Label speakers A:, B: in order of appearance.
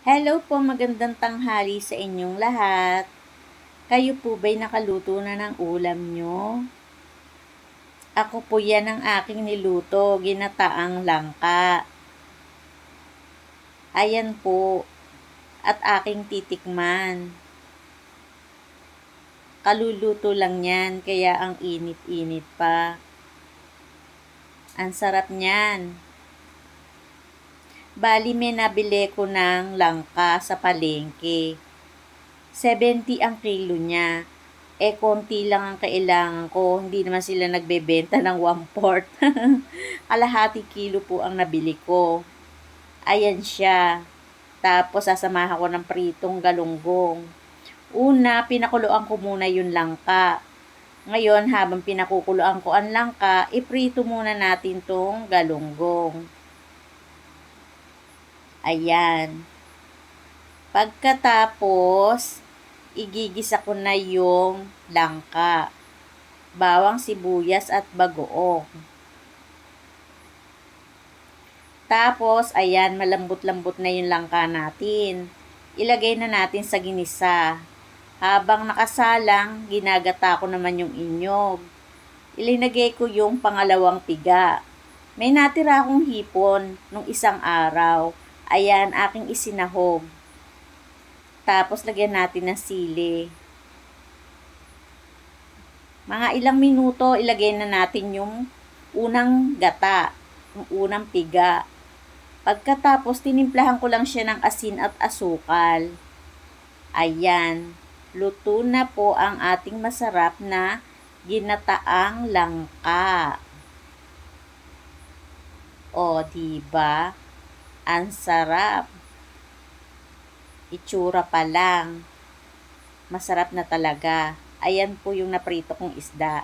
A: Hello po, magandang tanghali sa inyong lahat. Kayo po ba'y nakaluto na ng ulam nyo? Ako po yan ang aking niluto, ginataang langka. Ayan po, at aking titikman. Kaluluto lang yan, kaya ang init-init pa. Ang sarap niyan. Bali, may nabili ko ng langka sa palengke. 70 ang kilo niya. Konti lang ang kailangan ko. Hindi naman sila nagbebenta ng 1/4. Kalahati kilo po ang nabili ko. Ayan siya. Tapos, sasamahan ko ng pritong galunggong. Una, pinakuluan ko muna yung langka. Ngayon, habang pinakukuluan ko ang langka, iprito muna natin tong galunggong. Ayan. Pagkatapos, igigisa ko na yung langka, bawang, sibuyas at bagoong. Tapos, ayan, malambot-lambot na yung langka natin. Ilagay na natin sa ginisa. Habang nakasalang, ginagata ko naman yung inyog. Ilinagay ko yung pangalawang piga. May natira akong hipon nung isang araw. Ayan, aking isinahog. Tapos, lagyan natin ng sili. Mga ilang minuto, ilagay na natin yung unang gata, yung unang piga. Pagkatapos, tinimplahan ko lang siya ng asin at asukal. Ayan, luto na po ang ating masarap na ginataang langka. O, diba? Ang sarap. Itsura pa lang. Masarap na talaga. Ayan po yung naprito kong isda.